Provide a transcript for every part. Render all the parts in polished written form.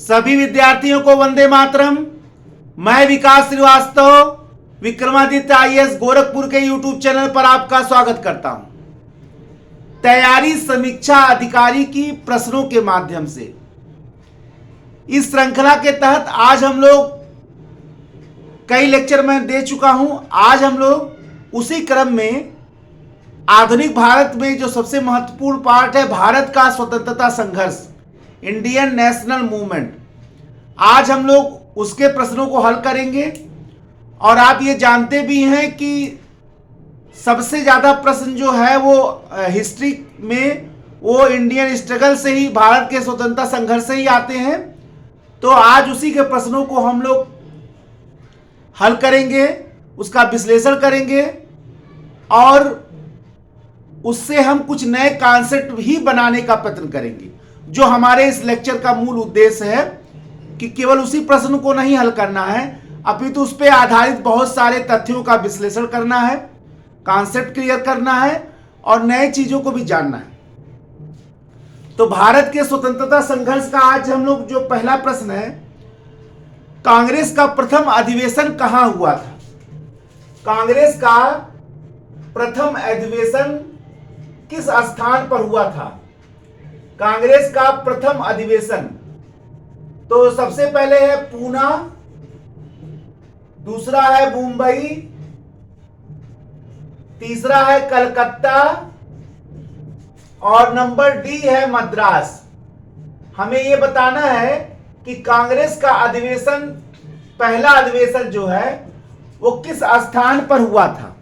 सभी विद्यार्थियों को वंदे मातरम। मैं विकास श्रीवास्तव विक्रमादित्य आईएएस गोरखपुर के यूट्यूब चैनल पर आपका स्वागत करता हूं। तैयारी समीक्षा अधिकारी की प्रश्नों के माध्यम से इस श्रृंखला के तहत आज हम लोग कई लेक्चर मैं दे चुका हूं। आज हम लोग उसी क्रम में आधुनिक भारत में जो सबसे महत्वपूर्ण पार्ट है, भारत का स्वतंत्रता संघर्ष, इंडियन नेशनल मूवमेंट, आज हम लोग उसके प्रश्नों को हल करेंगे। और आप ये जानते भी हैं कि सबसे ज़्यादा प्रश्न जो है वो हिस्ट्री में वो इंडियन स्ट्रगल से ही, भारत के स्वतंत्रता संघर्ष से ही आते हैं। तो आज उसी के प्रश्नों को हम लोग हल करेंगे, उसका विश्लेषण करेंगे और उससे हम कुछ नए कॉन्सेप्ट ही बनाने का प्रयत्न करेंगे। जो हमारे इस लेक्चर का मूल उद्देश्य है कि केवल उसी प्रश्न को नहीं हल करना है, अपितु उस पर आधारित बहुत सारे तथ्यों का विश्लेषण करना है, कॉन्सेप्ट क्लियर करना है और नए चीजों को भी जानना है। तो भारत के स्वतंत्रता संघर्ष का आज हम लोग जो पहला प्रश्न है, कांग्रेस का प्रथम अधिवेशन कहां हुआ था? कांग्रेस का प्रथम अधिवेशन किस स्थान पर हुआ था? कांग्रेस का प्रथम अधिवेशन तो सबसे पहले है पूना, दूसरा है मुंबई, तीसरा है कलकत्ता और नंबर डी है मद्रास। हमें यह बताना है कि कांग्रेस का अधिवेशन, पहला अधिवेशन जो है वो किस स्थान पर हुआ था।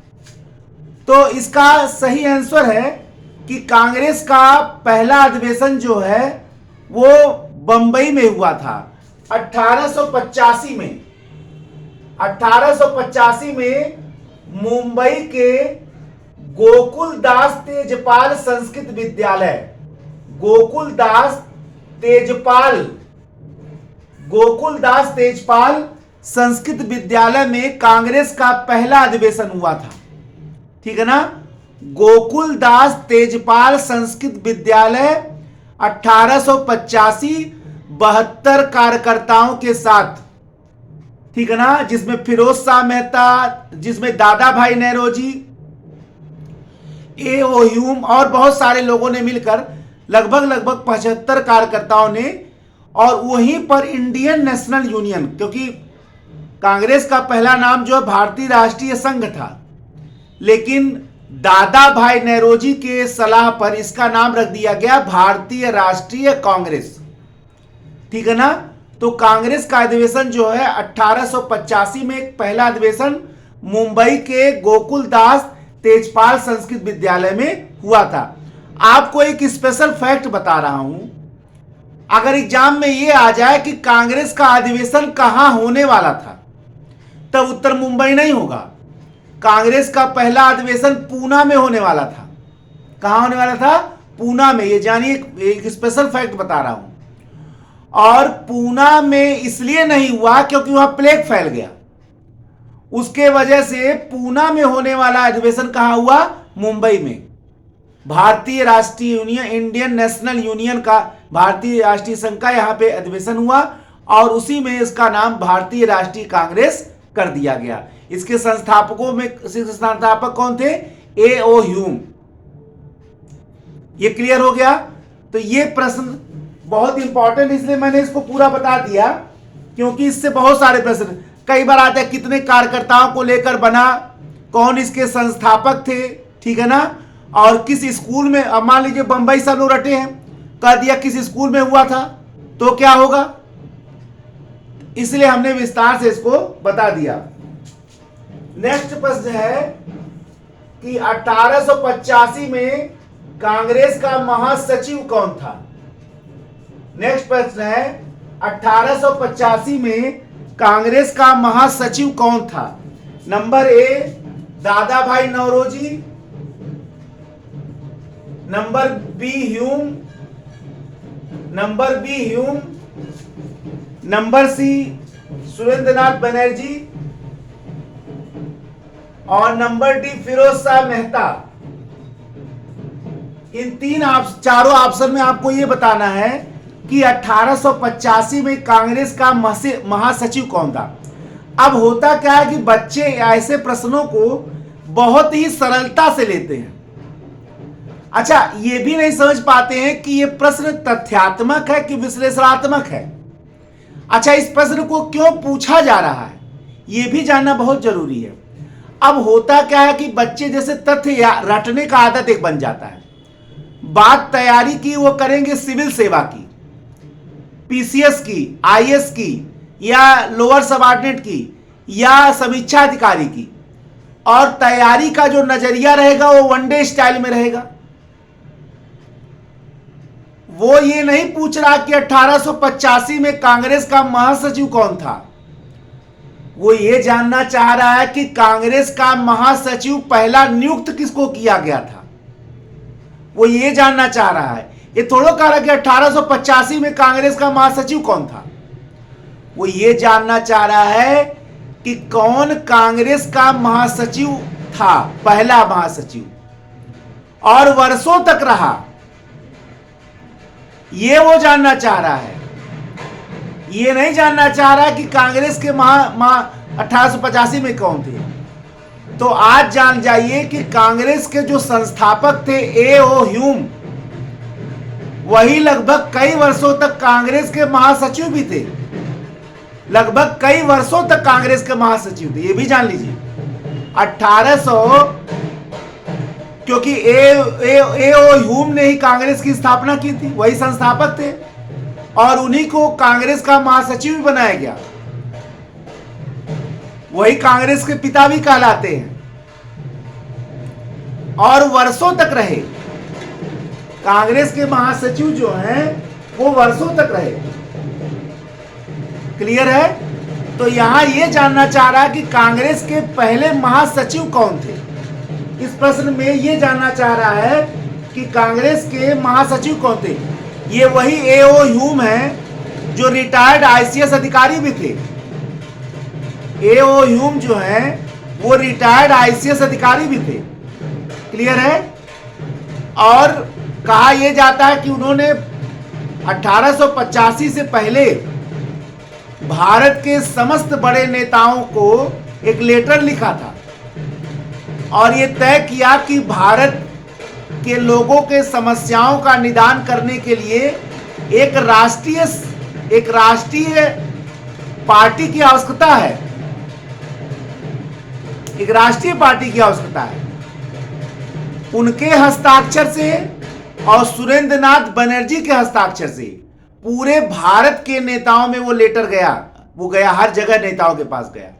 तो इसका सही आंसर है कि कांग्रेस का पहला अधिवेशन जो है वो बंबई में हुआ था 1885 में। 1885 में मुंबई के गोकुलदास तेजपाल संस्कृत विद्यालय, गोकुलदास तेजपाल संस्कृत विद्यालय में कांग्रेस का पहला अधिवेशन हुआ था। ठीक है ना? गोकुलदास तेजपाल संस्कृत विद्यालय 1885 72 कार्यकर्ताओं के साथ, ठीक है ना, जिसमें फिरोज शाह मेहता, जिसमें दादा भाई नेरोजी, ए.ओ. ह्यूम और बहुत सारे लोगों ने मिलकर लगभग 75 कार्यकर्ताओं ने, और वहीं पर इंडियन नेशनल यूनियन, क्योंकि कांग्रेस का पहला नाम जो है भारतीय राष्ट्रीय संघ था, लेकिन दादा भाई नेरोजी के सलाह पर इसका नाम रख दिया गया भारतीय राष्ट्रीय कांग्रेस। ठीक है ना? तो कांग्रेस का अधिवेशन जो है 1885 में एक पहला अधिवेशन मुंबई के गोकुलदास तेजपाल संस्कृत विद्यालय में हुआ था। आपको एक स्पेशल फैक्ट बता रहा हूं, अगर एग्जाम में यह आ जाए कि कांग्रेस का अधिवेशन कहां होने वाला था, तब उत्तर मुंबई नहीं होगा। कांग्रेस का पहला अधिवेशन पूना में होने वाला था। कहां होने वाला था? पूना में। ये जानिए, एक स्पेशल फैक्ट बता रहा हूं। और पूना में इसलिए नहीं हुआ क्योंकि वहां प्लेग फैल गया, उसके वजह से पूना में होने वाला अधिवेशन कहां हुआ? मुंबई में। भारतीय राष्ट्रीय यूनियन, इंडियन नेशनल यूनियन का, भारतीय राष्ट्रीय संघ का यहां पे अधिवेशन हुआ और उसी में इसका नाम भारतीय राष्ट्रीय कांग्रेस कर दिया गया। इसके संस्थापकों में, संस्थापक कौन थे? ए.ओ. ह्यूम। ये क्लियर हो गया? तो ये प्रश्न बहुत इंपॉर्टेंट, इसलिए मैंने इसको पूरा बता दिया क्योंकि इससे बहुत सारे प्रश्न कई बार आते हैं। कितने कार्यकर्ताओं को लेकर बना, कौन इसके संस्थापक थे, ठीक है ना, और किस स्कूल में, अब मान लीजिए बंबई सब लोग रटे हैं, कह दिया किस स्कूल में हुआ था, तो क्या होगा? इसलिए हमने विस्तार से इसको बता दिया। नेक्स्ट प्रश्न है कि 1885 में कांग्रेस का महासचिव कौन था? नेक्स्ट प्रश्न है 1885 में कांग्रेस का महासचिव कौन था? Number A Dadabhai Naoroji, number B Hume, number C Surendranath Banerjee और नंबर डी फिरोज शाह मेहता। इन चारों ऑप्शन में आपको यह बताना है कि 1885 में कांग्रेस का महासचिव कौन था। अब होता क्या है कि बच्चे ऐसे प्रश्नों को बहुत ही सरलता से लेते हैं। अच्छा, ये भी नहीं समझ पाते हैं कि ये प्रश्न तथ्यात्मक है कि विश्लेषणात्मक है। अच्छा, इस प्रश्न को क्यों पूछा जा रहा है ये भी जानना बहुत जरूरी है। अब होता क्या है कि बच्चे जैसे तथ्य रटने का आदत एक बन जाता है। बात तैयारी की वो करेंगे सिविल सेवा की, पीसीएस की, आईएएस की, या लोअर सबऑर्डिनेट की, या समीक्षा अधिकारी की, और तैयारी का जो नजरिया रहेगा वो वनडे स्टाइल में रहेगा। वो ये नहीं पूछ रहा कि 1885 में कांग्रेस का महासचिव कौन था। वो ये जानना चाह रहा है कि कांग्रेस का महासचिव पहला नियुक्त किसको किया गया था। वो ये जानना चाह रहा है। ये थोड़ा कह रहा कि 1885 में कांग्रेस का महासचिव कौन था। वो ये जानना चाह रहा है कि कौन कांग्रेस का महासचिव था, पहला महासचिव, और वर्षों तक रहा। ये वो जानना चाह रहा है। ये नहीं जानना चाह रहा कि कांग्रेस के 1885 में कौन थे। तो आज जान जाइए कि कांग्रेस के जो संस्थापक थे A.O. ह्यूम, वही लगभग कई वर्षों तक कांग्रेस के महासचिव भी थे। लगभग कई वर्षों तक कांग्रेस के महासचिव थे, ये भी जान लीजिए। 1800, क्योंकि A.O. ह्यूम ने ही कांग्रेस की स्थापना की थी, वही संस्थापक थे, और उन्हीं को कांग्रेस का महासचिव भी बनाया गया। वही कांग्रेस के पिता भी कहलाते हैं, और वर्षों तक रहे। कांग्रेस के महासचिव जो हैं वो वर्षों तक रहे। क्लियर है। तो यहां ये जानना चाह रहा है कि कांग्रेस के पहले महासचिव कौन थे। इस प्रश्न में ये जानना चाह रहा है कि कांग्रेस के महासचिव कौन थे। ये वही A.O. ह्यूम है जो रिटायर्ड आईसीएस अधिकारी भी थे। A.O. ह्यूम जो है वो रिटायर्ड आईसीएस अधिकारी भी थे। क्लियर है। और कहा यह जाता है कि उन्होंने 1885 से पहले भारत के समस्त बड़े नेताओं को एक लेटर लिखा था, और ये तय किया कि भारत के लोगों के समस्याओं का निदान करने के लिए एक राष्ट्रीय पार्टी की आवश्यकता है। एक राष्ट्रीय पार्टी की आवश्यकता है। उनके हस्ताक्षर से और सुरेंद्र नाथ बनर्जी के हस्ताक्षर से पूरे भारत के नेताओं में वो लेटर गया। वो गया, हर जगह नेताओं के पास गया,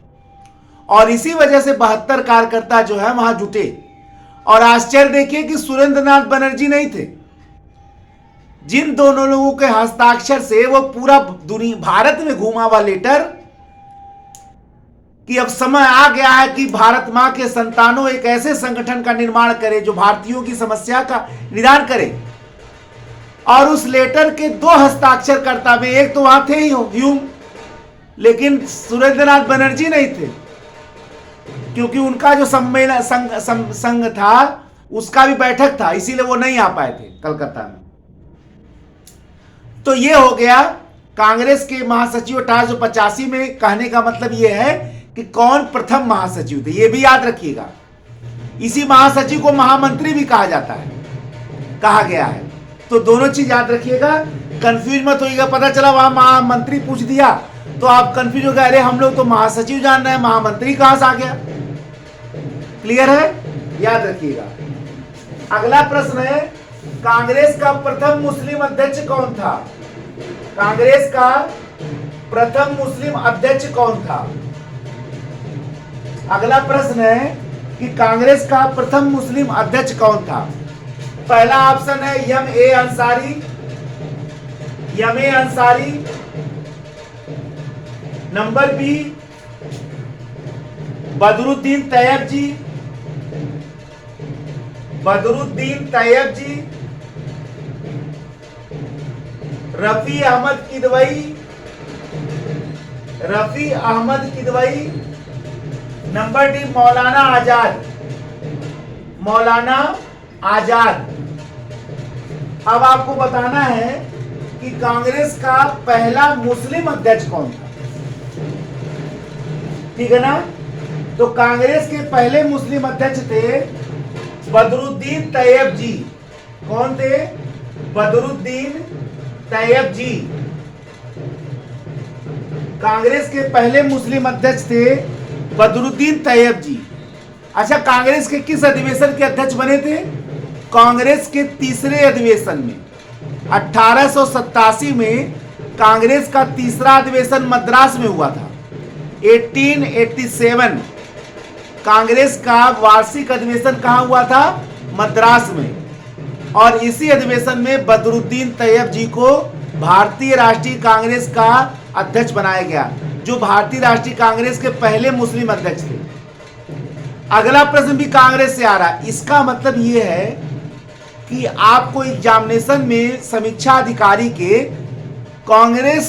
और इसी वजह से 72 कार्यकर्ता जो है वहां जुटे। और आश्चर्य देखिए कि सुरेंद्र नाथ बनर्जी नहीं थे। जिन दोनों लोगों के हस्ताक्षर से वो पूरा दुनिया भारत में घूमा हुआ लेटर कि अब समय आ गया है कि भारत मां के संतानों एक ऐसे संगठन का निर्माण करे जो भारतीयों की समस्या का निदान करे। और उस लेटर के 2 हस्ताक्षरकर्ता में एक तो वहां थे ही ह्यूम, लेकिन सुरेंद्रनाथ बनर्जी नहीं थे, क्योंकि उनका जो सम्मेलन संघ था उसका भी बैठक था, इसीलिए वो नहीं आ पाए थे कलकत्ता में। तो ये हो गया कांग्रेस के महासचिव 1885 में। कहने का मतलब ये है कि कौन प्रथम महासचिव थे, ये भी याद रखिएगा। इसी महासचिव को महामंत्री भी कहा जाता है, कहा गया है। तो दोनों चीज याद रखिएगा, कंफ्यूज मत होइएगा। पता चला वहां महामंत्री पूछ दिया तो आप कंफ्यूज हो गए, अरे हम लोग तो महासचिव जान रहे हैं, महामंत्री कहां से आ गया। क्लियर है, याद रखिएगा। अगला प्रश्न है, कांग्रेस का प्रथम मुस्लिम अध्यक्ष कौन था। कांग्रेस का प्रथम मुस्लिम अध्यक्ष कौन था। अगला प्रश्न है कि कांग्रेस का प्रथम मुस्लिम अध्यक्ष कौन था। पहला ऑप्शन है M.A. Ansari, M.A. Ansari. Number B Badruddin Tyab ji, Badruddin Tyab ji. Rafi Ahmed Kidwai, Rafi Ahmed Kidwai. Number D Maulana Azad, Maulana Azad. अब आपको बताना है कि कि कांग्रेस का पहला मुस्लिम अध्यक्ष कौन था। ठीक है ना। तो कांग्रेस के पहले मुस्लिम अध्यक्ष थे बदरुद्दीन तैयब जी। कौन थे? बदरुद्दीन तैयब जी। कांग्रेस के पहले मुस्लिम अध्यक्ष थे बदरुद्दीन तैयब जी। अच्छा, कांग्रेस के किस अधिवेशन के अध्यक्ष बने थे? कांग्रेस के तीसरे अधिवेशन में 1887 में कांग्रेस का तीसरा अधिवेशन मद्रास में हुआ था। 1887 कांग्रेस का वार्षिक अधिवेशन कहां हुआ था? मद्रास में। और इसी अधिवेशन में बदरुद्दीन तैयब जी को भारतीय राष्ट्रीय कांग्रेस का अध्यक्ष बनाया गया, जो भारतीय राष्ट्रीय कांग्रेस के पहले मुस्लिम अध्यक्ष थे। अगला प्रश्न भी कांग्रेस से आ रहा है। इसका मतलब यह है कि आपको एग्जामिनेशन में समीक्षा अधिकारी के कांग्रेस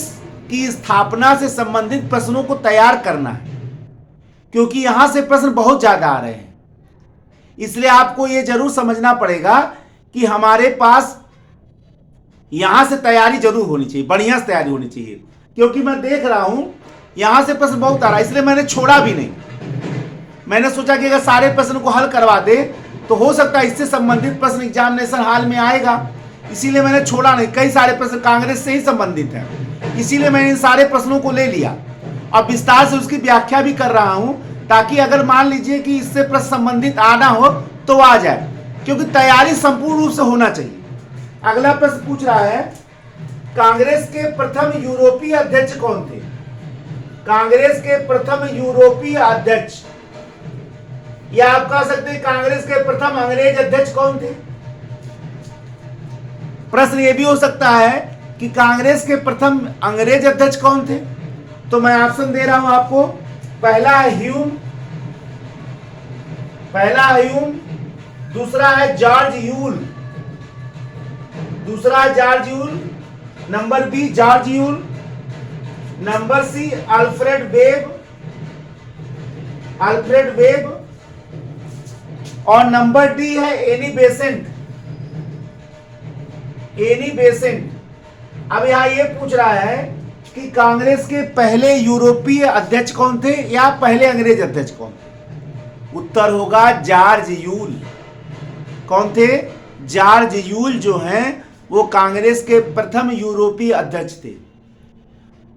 की स्थापना से संबंधित प्रश्नों को तैयार करना है, क्योंकि यहां से प्रश्न बहुत ज्यादा आ रहे हैं। इसलिए आपको यह जरूर समझना पड़ेगा कि हमारे पास यहां से तैयारी जरूर होनी चाहिए, बढ़िया से तैयारी होनी चाहिए, क्योंकि मैं देख रहा हूं यहां से प्रश्न बहुत आ रहा है। इसलिए मैंने छोड़ा भी नहीं। मैंने सोचा कि अगर सारे प्रश्न को हल करवा दे तो हो सकता है इससे संबंधित प्रश्न एग्जामिनेशन हाल में आएगा, इसीलिए मैंने छोड़ा नहीं। कई सारे प्रश्न कांग्रेस से ही संबंधित हैं, इसीलिए मैंने इन सारे प्रश्नों को ले लिया। अब विस्तार से उसकी व्याख्या भी कर रहा हूं, ताकि अगर मान लीजिए कि इससे प्रश्न संबंधित आना हो तो आ जाए, क्योंकि तैयारी संपूर्ण रूप से होना चाहिए। अगला प्रश्न पूछ रहा है, कांग्रेस के प्रथम यूरोपीय अध्यक्ष कौन थे? कांग्रेस के प्रथम यूरोपीय अध्यक्ष, या आप कह सकते हैं कांग्रेस के प्रथम अंग्रेज अध्यक्ष कौन थे? प्रश्न यह भी हो सकता है कि कांग्रेस के प्रथम अंग्रेज अध्यक्ष कौन थे। तो मैं ऑप्शन दे रहा हूं आपको। पहला है ह्यूम, दूसरा है George Yule, number B George Yule, number C Alfred Webb, और नंबर डी है एनी बेसेंट। अब यहां ये पूछ रहा है कि कांग्रेस के पहले यूरोपीय अध्यक्ष कौन थे या पहले अंग्रेज अध्यक्ष कौन थे? उत्तर होगा जॉर्ज यूल। कौन थे? जॉर्ज यूल जो हैं वो कांग्रेस के प्रथम यूरोपीय अध्यक्ष थे।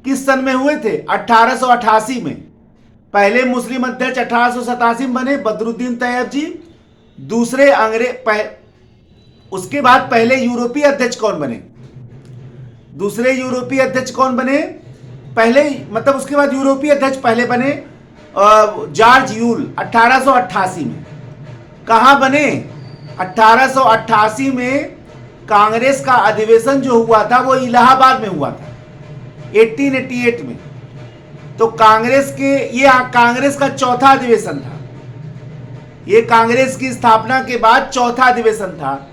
किस सन में हुए थे? 1888 में। पहले मुस्लिम अध्यक्ष 1887 में बने बदरुद्दीन तैयब जी। दूसरे उसके बाद पहले यूरोपीय अध्यक्ष कौन बने? दूसरे यूरोपीय अध्यक्ष कौन बने? पहले मतलब उसके बाद यूरोपीय अध्यक्ष पहले बने जॉर्ज यूल 1888 में। कहां बने? 1888 में कांग्रेस का अधिवेशन जो हुआ था वो इलाहाबाद में हुआ था 1888 में। तो ये कांग्रेस का चौथा अधिवेशन था। ये कांग्रेस की स्थापना के बाद चौथा अधिवेशन था,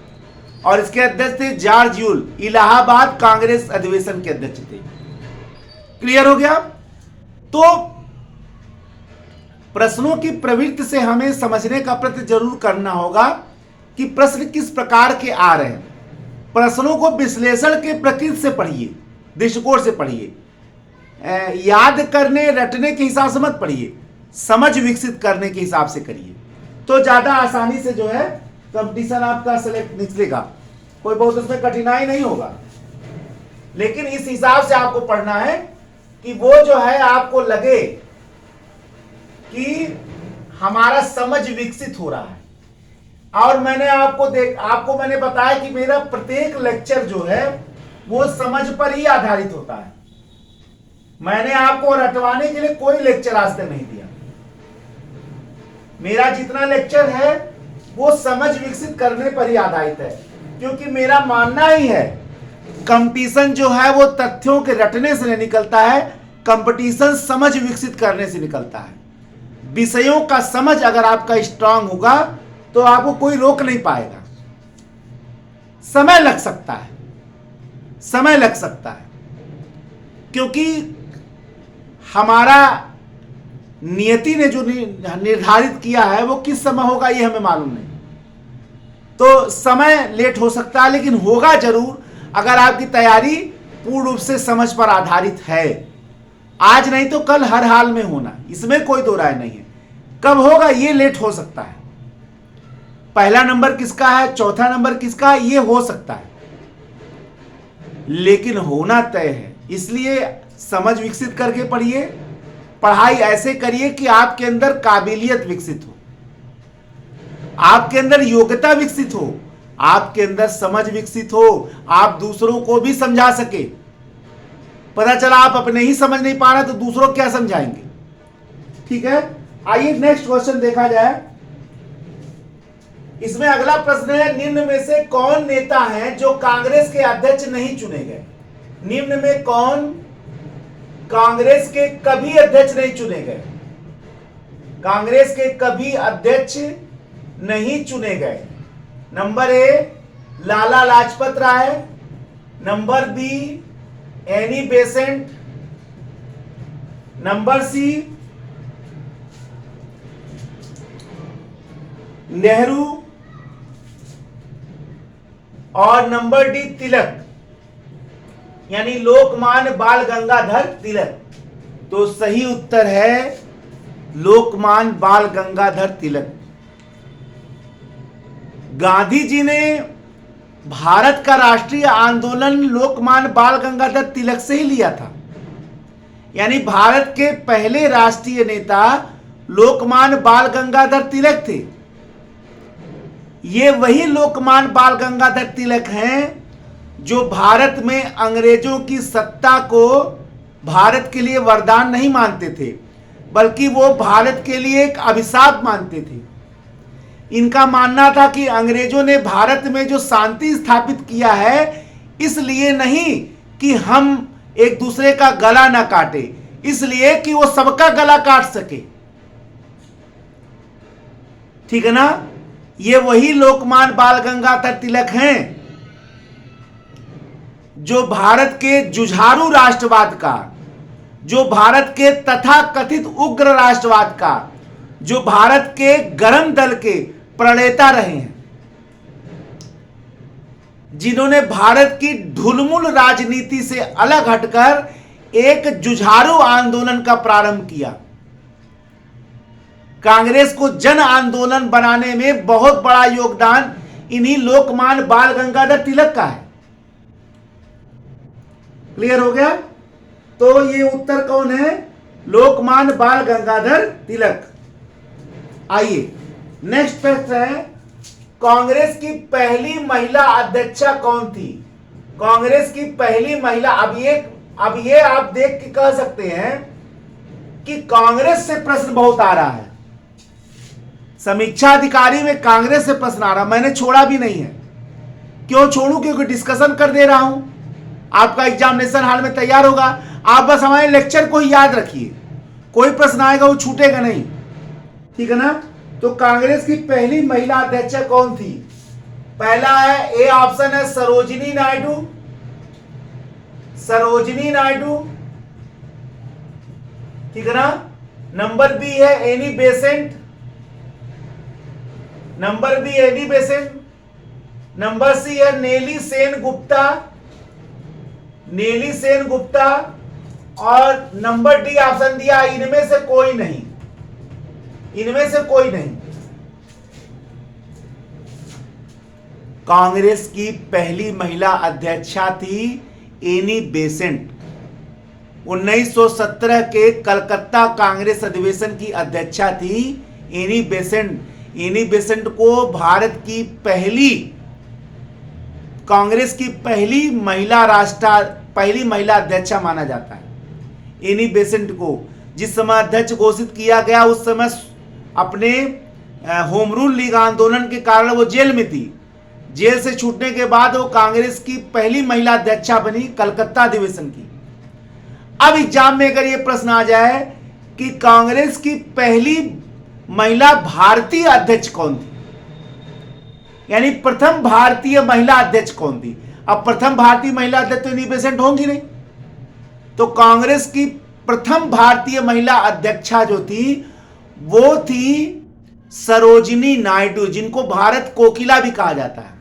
और इसके अध्यक्ष थे जॉर्ज यूल। इलाहाबाद कांग्रेस अधिवेशन के अध्यक्ष थे। क्लियर हो गया? तो प्रश्नों की प्रवृत्ति से हमें समझने का प्रयत्न जरूर करना होगा कि प्रश्न किस प्रकार के आ रहे हैं। प्रश्नों को विश्लेषण के प्रकृति से पढ़िए, दृष्टिकोण से पढ़िए, याद करने रटने के हिसाब से मत पढ़िए, समझ विकसित करने के हिसाब से करिए, तो ज्यादा आसानी से जो है कंपटीशन आपका सेलेक्ट निकलेगा। कोई बहुत उसमें कठिनाई नहीं होगा, लेकिन इस हिसाब से आपको पढ़ना है कि वो जो है आपको लगे कि हमारा समझ विकसित हो रहा है। और मैंने आपको मैंने बताया कि मेरा प्रत्येक लेक्चर जो है वो समझ पर ही आधारित होता है। मैंने आपको रटवाने के लिए कोई लेक्चर आज तक नहीं दिया। मेरा जितना लेक्चर है वो समझ विकसित करने पर ही आधारित है, क्योंकि मेरा मानना ही है कंपटीशन जो है वो तथ्यों के रटने से नहीं निकलता है, कंपटीशन समझ विकसित करने से निकलता है। विषयों का समझ अगर आपका स्ट्रांग होगा तो आपको कोई रोक नहीं पाएगा। समय लग सकता है, क्योंकि हमारा नियति ने जो निर्धारित किया है वो किस समय होगा ये हमें मालूम नहीं। तो समय लेट हो सकता है, लेकिन होगा जरूर अगर आपकी तैयारी पूर्ण रूप से समझ पर आधारित है। आज नहीं तो कल हर हाल में होना, इसमें कोई दो राय नहीं है। कब होगा ये लेट हो सकता है, पहला नंबर किसका है, चौथा नंबर किसका है, ये हो सकता है, लेकिन होना तय है। इसलिए समझ विकसित करके पढ़िए, पढ़ाई ऐसे करिए कि आपके अंदर काबिलियत विकसित हो, आपके अंदर योग्यता विकसित हो, आपके अंदर समझ विकसित हो, आप दूसरों को भी समझा सके। पता चला आप अपने ही समझ नहीं पा रहे तो दूसरों को क्या समझाएंगे। ठीक है, आइए नेक्स्ट क्वेश्चन देखा जाए। इसमें अगला प्रश्न है, निम्न में से कौन नेता हैं जो कांग्रेस के अध्यक्ष नहीं चुने गए। निम्न में कौन कांग्रेस के कभी अध्यक्ष नहीं चुने गए, कांग्रेस के कभी अध्यक्ष नहीं चुने गए। Number A Lala Lajpat Rai, number B Annie Besant, number C Nehru और नंबर डी तिलक, यानी लोकमान्य बाल गंगाधर तिलक। तो सही उत्तर है लोकमान्य बाल गंगाधर तिलक। गांधी जी ने भारत का राष्ट्रीय आंदोलन लोकमान्य बाल गंगाधर तिलक से ही लिया था, यानी भारत के पहले राष्ट्रीय नेता लोकमान्य बाल गंगाधर तिलक थे। ये वही लोकमान्य बाल गंगाधर तिलक हैं जो भारत में अंग्रेजों की सत्ता को भारत के लिए वरदान नहीं मानते थे, बल्कि वो भारत के लिए एक अभिशाप मानते थे। इनका मानना था कि अंग्रेजों ने भारत में जो शांति स्थापित किया है, इसलिए नहीं कि हम एक दूसरे का गला ना काटे, इसलिए कि वो सबका गला काट सके। ठीक है ना, ये वही लोकमान्य बाल गंगाधर तिलक हैं जो भारत के जुझारू राष्ट्रवाद का, जो भारत के तथाकथित उग्र राष्ट्रवाद का, जो भारत के गर्म दल के प्रणेता रहे हैं, जिन्होंने भारत की ढुलमुल राजनीति से अलग हटकर एक जुझारू आंदोलन का प्रारंभ किया। कांग्रेस को जन आंदोलन बनाने में बहुत बड़ा योगदान इन्हीं लोकमान्य बाल गंगाधर तिलक का है। क्लियर हो गया? तो ये उत्तर कौन है? लोकमान्य बाल गंगाधर तिलक। आइए नेक्स्ट प्रश्न है, कांग्रेस की पहली महिला अध्यक्षा कौन थी? कांग्रेस की पहली महिला, अब ये आप देख के कह सकते हैं कि कांग्रेस से प्रश्न बहुत आ रहा है, समीक्षा अधिकारी में कांग्रेस से प्रश्न आ रहा। मैंने छोड़ा भी नहीं है, क्यों छोड़ू? क्योंकि डिस्कशन कर दे रहा हूं, आपका एग्जामिनेशन हाल में तैयार होगा। आप बस हमारे लेक्चर को ही याद रखिए, कोई प्रश्न आएगा वो छूटेगा नहीं। ठीक है ना? तो कांग्रेस की पहली महिला अध्यक्ष कौन थी? पहला है, ए ऑप्शन है सरोजिनी नायडू, सरोजिनी नायडू। ठीक है ना? नंबर बी है Annie Besant, number B Annie Besant. Number C है नेली सेन गुप्ता, नेली सेन गुप्ता। और नंबर डी ऑप्शन दिया इनमें से कोई नहीं, इनमें से कोई नहीं। कांग्रेस की पहली महिला अध्यक्षा थी एनी बेसेंट। 1917 के कलकत्ता कांग्रेस अधिवेशन की अध्यक्षा थी एनी बेसेंट। एनी बेसेंट को भारत की पहली, कांग्रेस की पहली महिला अध्यक्षा माना जाता है। एनी बेसेंट को जिस समय अध्यक्ष घोषित किया गया, उस समय अपने होम रूल लीग आंदोलन के कारण वो जेल में थी। जेल से छूटने के बाद वो कांग्रेस की पहली महिला अध्यक्षा बनी कलकत्ता अधिवेशन की। अब एग्जाम में अगर ये प्रश्न आ जाए कि कांग्रेस की पहली महिला भारतीय अध्यक्ष कौन थी, यानी प्रथम भारतीय महिला अध्यक्ष कौन थी? अब प्रथम भारतीय महिला अध्यक्ष तो एनी बेसेंट होंगी नहीं, तो कांग्रेस की प्रथम भारतीय महिला अध्यक्षा जो थी वो थी सरोजिनी नायडू, जिनको भारत कोकिला भी कहा जाता है।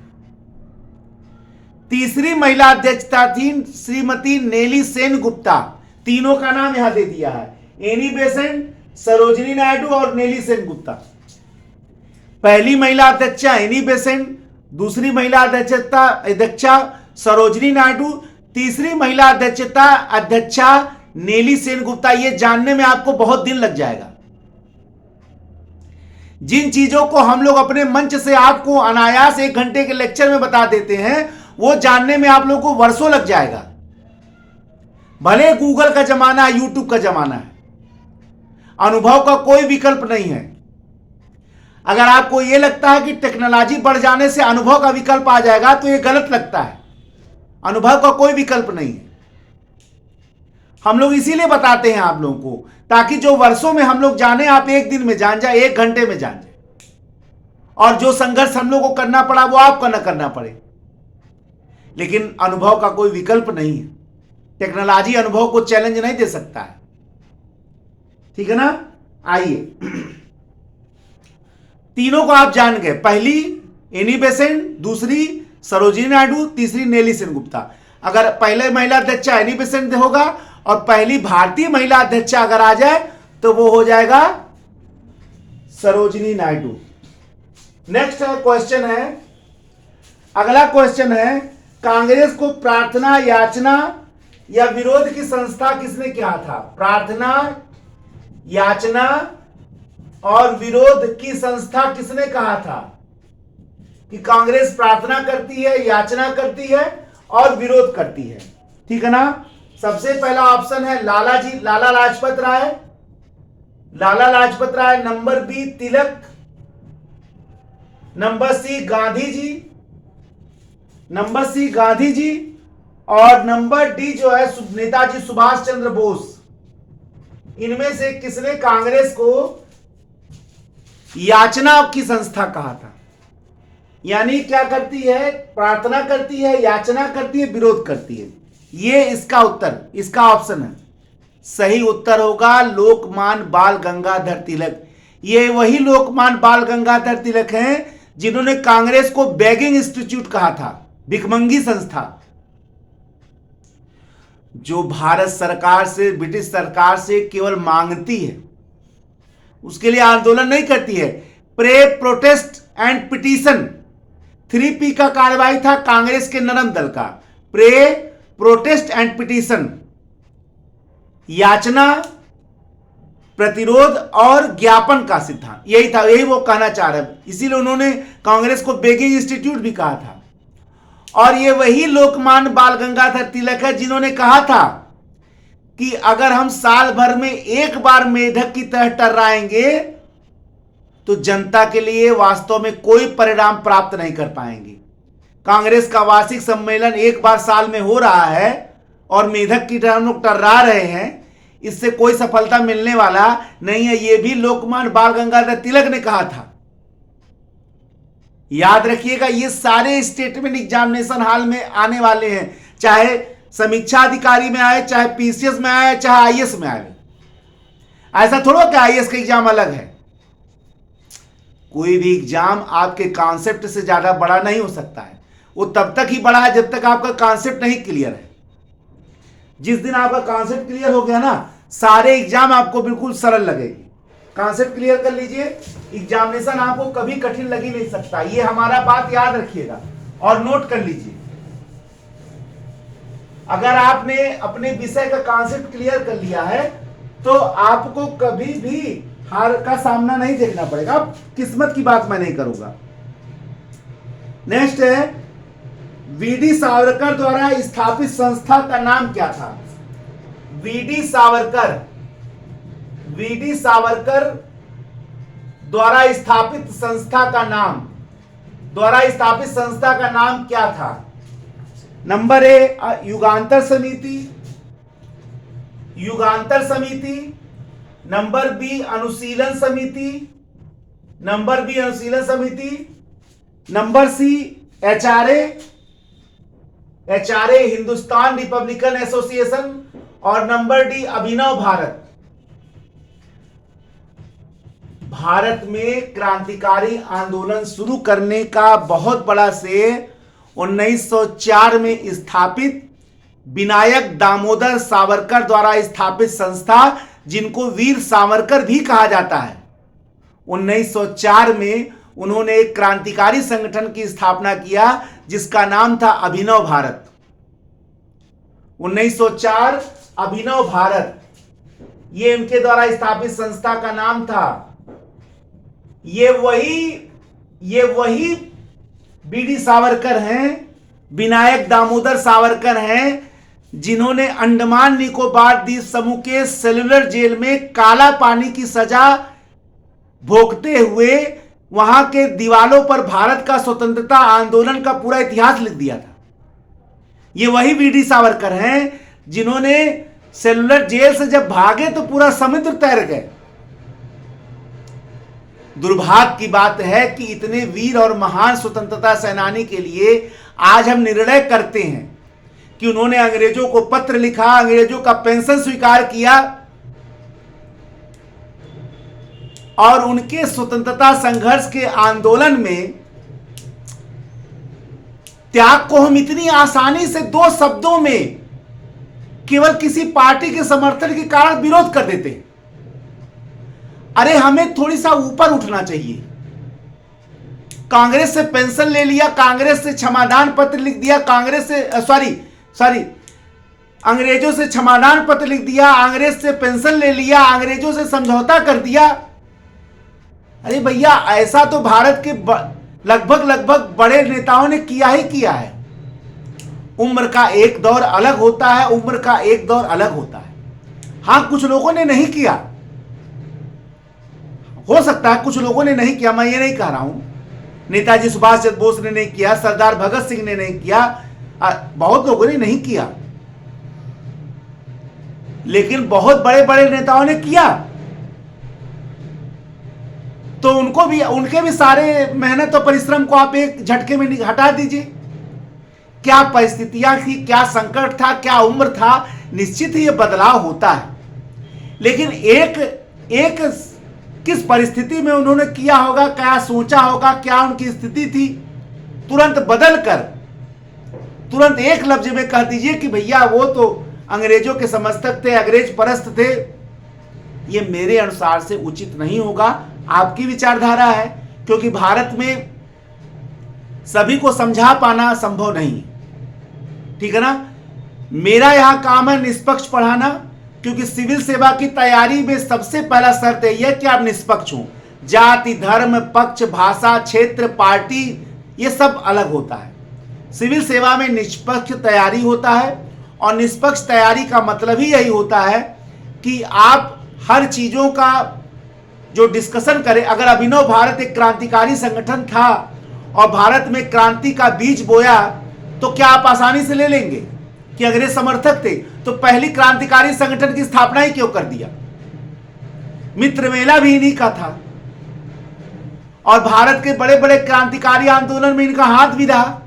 तीसरी महिला अध्यक्षता थी श्रीमती नेली सेन गुप्ता। तीनों का नाम यहां दे दिया है, एनी बेसेंट, सरोजिनी नायडू और नेली सेन गुप्ता। पहली महिला अध्यक्षा एनी बेसेंट, दूसरी महिला अध्यक्षा सरोजिनी नायडू, तीसरी महिला अध्यक्षा नेली सेन गुप्ता। यह जानने में आपको बहुत दिन लग जाएगा। जिन चीजों को हम लोग अपने मंच से आपको अनायास 1 घंटे के लेक्चर में बता देते हैं, वो जानने में आप लोगों को वर्षों लग जाएगा। भले गूगल का जमाना है, यूट्यूब का जमाना है, अनुभव का कोई विकल्प नहीं है। अगर आपको यह लगता है कि टेक्नोलॉजी बढ़ जाने से अनुभव का विकल्प आ जाएगा, तो यह गलत लगता है। अनुभव का कोई विकल्प नहीं है। हम लोग इसीलिए बताते हैं आप लोगों को, ताकि जो वर्षों में हम लोग जाने, आप 1 दिन में जान जाए, 1 घंटे में जान जाए, और जो संघर्ष हम लोग को करना पड़ा वो आपको न करना पड़े। लेकिन अनुभव का कोई विकल्प नहीं है। टेक्नोलॉजी अनुभव को चैलेंज नहीं दे सकता है। ठीक है ना? आइए, तीनों को आप जान गए। पहली एनी बेसेंट, दूसरी सरोजिनी नायडू, तीसरी नेली सेन गुप्ता। अगर पहले महिला अध्यक्षा एनी बेसेंट होगा और पहली भारतीय महिला अध्यक्षा अगर आ जाए तो वो हो जाएगा सरोजिनी नायडू। नेक्स्ट क्वेश्चन है, अगला क्वेश्चन है, कांग्रेस को प्रार्थना, याचना या विरोध की संस्था किसने किया था? प्रार्थना, याचना और विरोध की संस्था किसने कहा था कि कांग्रेस प्रार्थना करती है, याचना करती है और विरोध करती है? ठीक है ना? सबसे पहला ऑप्शन है लाला लाजपत राय। लाला लाजपत राय। नंबर बी तिलक। Number C Gandhi ji. Number C Gandhi ji. और नंबर डी जो है नेताजी सुभाष चंद्र बोस। इनमें से किसने कांग्रेस को याचना की संस्था कहा था? यानी क्या करती है? प्रार्थना करती है, याचना करती है, विरोध करती है। ये इसका उत्तर, इसका ऑप्शन है। सही उत्तर होगा लोकमान्य बाल गंगाधर तिलक। ये वही लोकमान्य बाल गंगाधर तिलक हैं जिन्होंने कांग्रेस को बेगिंग इंस्टीट्यूट कहा था, भिखमंगी संस्था, जो भारत सरकार से, ब्रिटिश सरकार से केवल मांगती है, उसके लिए आंदोलन नहीं करती है। Pray, protest and petition, 3P का कार्रवाई था कांग्रेस के नरम दल का। प्रे, प्रोटेस्ट एंड पिटीशन, याचना, प्रतिरोध और ज्ञापन का सिद्धांत, यही था, यही वो कहना चाह रहे हैं। इसीलिए उन्होंने कांग्रेस को बेगिंग इंस्टीट्यूट भी कहा था। और ये वही लोकमान्य बाल गंगाधर तिलक है जिन्होंने कहा था कि अगर हम साल भर में एक बार मेढक की तरह टर्राएंगे तो जनता के लिए वास्तव में कोई परिणाम प्राप्त नहीं कर पाएंगे। कांग्रेस का वार्षिक सम्मेलन एक बार साल में हो रहा है और मेढक की तरह हम लोग टर्रा रहे हैं, इससे कोई सफलता मिलने वाला नहीं है। यह भी लोकमान्य बाल गंगाधर तिलक ने कहा था। याद रखिएगा, ये सारे स्टेटमेंट एग्जामिनेशन हॉल में आने वाले हैं, चाहे समीक्षा अधिकारी में आए, चाहे पीसीएस में आए, चाहे आईएएस में आए। ऐसा थोड़ा कि आईएएस का एग्जाम अलग है। कोई भी एग्जाम आपके कॉन्सेप्ट से ज्यादा बड़ा नहीं हो सकता है। वो तब तक ही बड़ा है जब तक आपका कॉन्सेप्ट नहीं क्लियर है। जिस दिन आपका कॉन्सेप्ट क्लियर हो गया ना, सारे एग्जाम आपको बिल्कुल सरल लगेगी। कॉन्सेप्ट क्लियर कर लीजिए, एग्जामिनेशन आपको कभी कठिन लग ही नहीं सकता। ये हमारा बात याद रखिएगा और नोट कर लीजिए। अगर आपने अपने विषय का कॉन्सेप्ट क्लियर कर लिया है तो आपको कभी भी हार का सामना नहीं देखना पड़ेगा। अब किस्मत की बात मैं नहीं करूंगा। नेक्स्ट है, वीडी सावरकर द्वारा स्थापित संस्था का नाम क्या था? वीडी सावरकर द्वारा स्थापित संस्था का नाम क्या था? नंबर ए युगांतर समिति, number B Anushilan Samiti, number C HRA Hindustan republican association और नंबर डी अभिनव भारत। भारत में क्रांतिकारी आंदोलन शुरू करने का बहुत बड़ा श्रेय 1904 में स्थापित विनायक दामोदर सावरकर द्वारा स्थापित संस्था, जिनको वीर सावरकर भी कहा जाता है। 1904 में उन्होंने एक क्रांतिकारी संगठन की स्थापना किया जिसका नाम था अभिनव भारत। 1904 अभिनव भारत, ये उनके द्वारा स्थापित संस्था का नाम था। ये वही बीडी सावरकर हैं, विनायक दामोदर सावरकर हैं, जिन्होंने अंडमान निकोबार द्वीप समूह के सेलुलर जेल में काला पानी की सजा भोगते हुए वहां के दीवालों पर भारत का स्वतंत्रता आंदोलन का पूरा इतिहास लिख दिया था। ये वही बीडी सावरकर हैं जिन्होंने सेलुलर जेल से जब भागे तो पूरा समुद्र तैर गए। दुर्भाग्य की बात है कि इतने वीर और महान स्वतंत्रता सेनानी के लिए आज हम निर्णय करते हैं कि उन्होंने अंग्रेजों को पत्र लिखा, अंग्रेजों का पेंशन स्वीकार किया और उनके स्वतंत्रता संघर्ष के आंदोलन में त्याग को हम इतनी आसानी से 2 शब्दों में केवल किसी पार्टी के समर्थन के कारण विरोध कर देते हैं। अरे हमें थोड़ी सा ऊपर उठना चाहिए। कांग्रेस से पेंशन ले लिया, कांग्रेस से क्षमादान पत्र लिख दिया, कांग्रेस से सॉरी अंग्रेजों से क्षमादान पत्र लिख दिया, अंग्रेज से पेंशन ले लिया, अंग्रेजों से समझौता कर दिया। अरे भैया, ऐसा तो भारत के लगभग बड़े नेताओं ने किया ही किया है। उम्र का एक दौर अलग होता है, उम्र का एक दौर अलग होता है। हां, कुछ लोगों ने नहीं किया, हो सकता है कुछ लोगों ने नहीं किया, मैं ये नहीं कह रहा हूं। नेताजी सुभाष चंद्र बोस ने नहीं किया, सरदार भगत सिंह ने नहीं किया, बहुत लोगों ने नहीं किया, लेकिन बहुत बड़े बड़े नेताओं ने किया। तो उनके भी सारे मेहनत और परिश्रम को आप एक झटके में हटा दीजिए। क्या परिस्थितियां थी, क्या संकट था, क्या उम्र था, निश्चित ही यह बदलाव होता है। लेकिन एक किस परिस्थिति में उन्होंने किया होगा, क्या सोचा होगा, क्या उनकी स्थिति थी, तुरंत बदलकर तुरंत एक लफ्ज में कह दीजिए कि भैया वो तो अंग्रेजों के समर्थक थे, अंग्रेज परस्त थे। ये मेरे अनुसार से उचित नहीं होगा। आपकी विचारधारा है, क्योंकि भारत में सभी को समझा पाना संभव नहीं, ठीक है ना। मेरा यहां काम है निष्पक्ष पढ़ाना, क्योंकि सिविल सेवा की तैयारी में सबसे पहला शर्त यह है कि आप निष्पक्ष हो। जाति, धर्म, पक्ष, भाषा, क्षेत्र, पार्टी, ये सब अलग होता है। सिविल सेवा में निष्पक्ष तैयारी होता है, और निष्पक्ष तैयारी का मतलब ही यही होता है कि आप हर चीजों का जो डिस्कशन करें। अगर अभिनव भारत एक क्रांतिकारी संगठन था और भारत में क्रांति का बीज बोया, तो क्या आप आसानी से ले लेंगे कि अंग्रेज समर्थक थे तो पहली क्रांतिकारी संगठन की स्थापना ही क्यों कर दिया? मित्र मेला भी इन्हीं का था, और भारत के बड़े बड़े क्रांतिकारी आंदोलन में इनका हाथ भी रहा।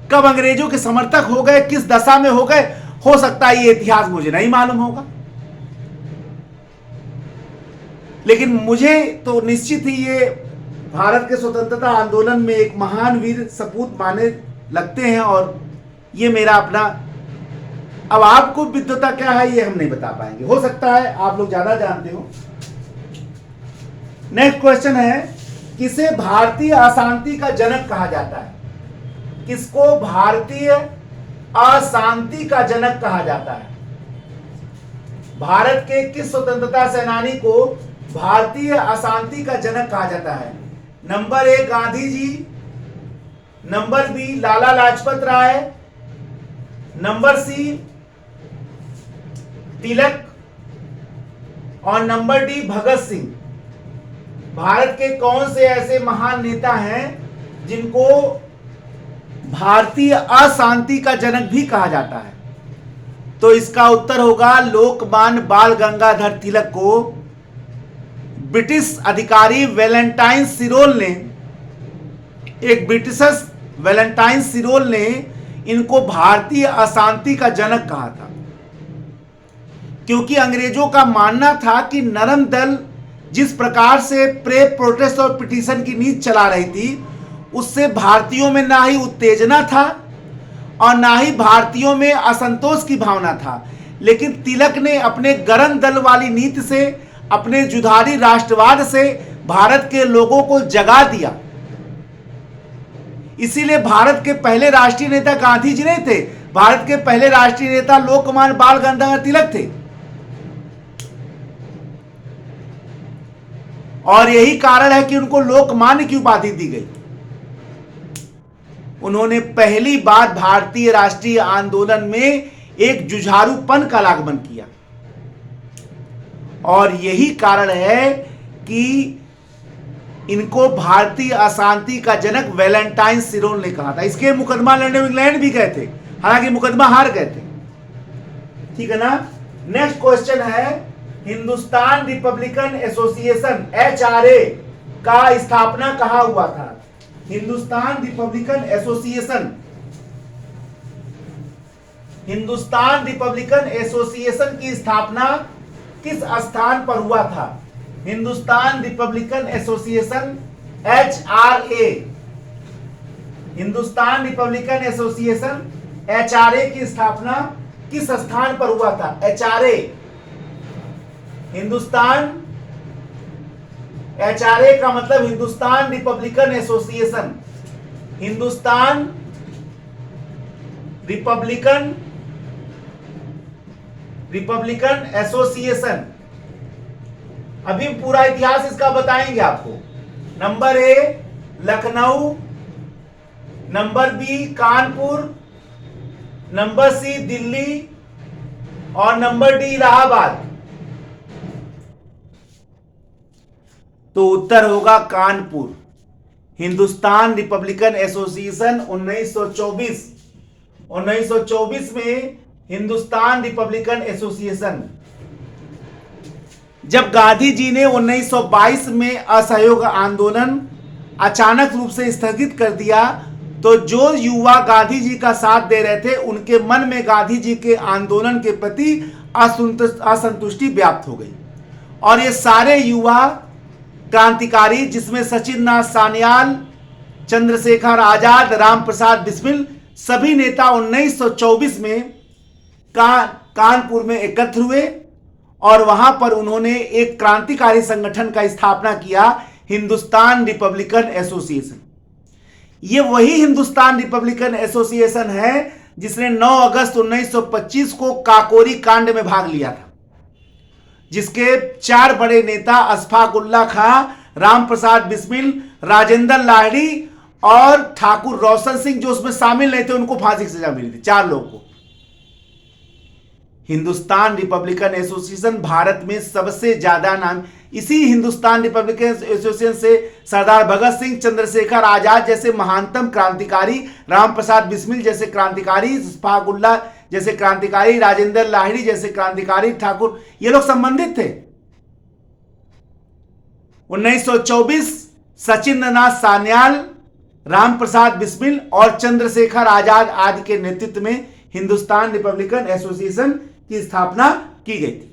कब अंग्रेजों के समर्थक हो गए, किस दशा में हो गए, हो सकता है ये इतिहास मुझे नहीं मालूम होगा, लेकिन मुझे तो निश्चित ही ये भारत के स्वतंत्रता आंदोलन में एक महान वीर सपूत माने लगते हैं। और ये मेरा अपना, अब आपको विद्वता क्या है ये हम नहीं बता पाएंगे, हो सकता है आप लोग ज्यादा जानते हो। नेक्स्ट क्वेश्चन है, किसे भारतीय अशांति का जनक कहा जाता है? किसको भारतीय अशांति का जनक कहा जाता है? भारत के किस स्वतंत्रता सेनानी को भारतीय अशांति का जनक कहा जाता है? Number 1 Gandhi ji, number B लाला लाजपत राय, नंबर सी तिलक, और नंबर डी भगत सिंह। भारत के कौन से ऐसे महान नेता हैं जिनको भारतीय अशांति का जनक भी कहा जाता है? तो इसका उत्तर होगा लोकमान्य बाल गंगाधर तिलक को ब्रिटिश अधिकारी वैलेंटाइन सिरोल ने, एक ब्रिटिश वैलेंटाइन सिरोल ने इनको भारतीय अशांति का जनक कहा था, क्योंकि अंग्रेजों का मानना था कि नरम दल जिस प्रकार से प्रे प्रोटेस्ट और पिटीशन की नीति चला रही थी, उससे भारतीयों में ना ही उत्तेजना था और ना ही भारतीयों में असंतोष की भावना था, लेकिन तिलक ने अपने गरम दल वाली नीति से, अपने जुधारी राष्ट्रवाद से भारत के लोगों को जगा दिया। इसीलिए भारत के पहले राष्ट्रीय नेता गांधी जी नहीं थे, भारत के पहले राष्ट्रीय नेता लोकमान्य बाल गंगाधर तिलक थे। और यही कारण है कि उनको लोकमान्य की उपाधि दी गई। उन्होंने पहली बार भारतीय राष्ट्रीय आंदोलन में एक जुझारूपन का आगमन किया और यही कारण है कि इनको भारतीय अशांति का जनक वैलेंटाइन सिरोल ने कहा था। इसके मुकदमा लड़ने इंग्लैंड भी गए थे, हालांकि मुकदमा हार गए थे। ठीक है ना। नेक्स्ट क्वेश्चन है, हिंदुस्तान रिपब्लिकन एसोसिएशन HRA का स्थापना कहां हुआ था? Hindustan republican association, Hindustan republican association की स्थापना किस स्थान पर हुआ था? Hindustan republican association HRA, Hindustan republican association HRA की स्थापना किस स्थान पर हुआ था? HRA, हिंदुस्तान, HRA का मतलब Hindustan republican association, Hindustan republican association. अभी पूरा इतिहास इसका बताएंगे आपको। Number A Lucknow, number B Kanpur, number C Delhi और नंबर डी इलाहाबाद। तो उत्तर होगा कानपुर। हिंदुस्तान रिपब्लिकन एसोसिएशन 1924 में हिंदुस्तान रिपब्लिकन एसोसिएशन। जब गांधी जी ने 1922 में असहयोग आंदोलन अचानक रूप से स्थगित कर दिया, तो जो युवा गांधी जी का साथ दे रहे थे उनके मन में गांधी जी के आंदोलन के प्रति असंतुष्टि व्याप्त हो गई और ये सारे युवा क्रांतिकारी, जिसमें सचिन नाथ सान्याल, चंद्रशेखर आजाद, राम प्रसाद बिस्मिल, सभी नेता 1924 में कानपुर में एकत्र हुए और वहां पर उन्होंने एक क्रांतिकारी संगठन का स्थापना किया, हिंदुस्तान रिपब्लिकन एसोसिएशन। ये वही हिंदुस्तान रिपब्लिकन एसोसिएशन है जिसने 9 अगस्त 1925 को काकोरी कांड में भाग लिया था, जिसके 4 बड़े नेता अशफाक उल्ला खां, राम प्रसाद बिस्मिल, राजेंद्र लाहिड़ी और ठाकुर रोशन सिंह, जो उसमें शामिल नहीं थे, उनको फांसी की सजा मिली थी, 4 लोगों को। हिंदुस्तान रिपब्लिकन एसोसिएशन भारत में सबसे ज्यादा नाम, इसी हिंदुस्तान रिपब्लिकन एसोसिएशन से सरदार भगत सिंह, चंद्रशेखर आजाद जैसे महानतम क्रांतिकारी, राम प्रसाद बिस्मिल जैसे क्रांतिकारी, अशफाक उल्ला जैसे क्रांतिकारी, राजेंद्र लाहिड़ी जैसे क्रांतिकारी, ठाकुर, ये लोग संबंधित थे। 1924 सचिन नाथ सान्याल, राम प्रसाद बिस्मिल और चंद्रशेखर आजाद आदि के नेतृत्व में हिंदुस्तान रिपब्लिकन एसोसिएशन की स्थापना की गई थी।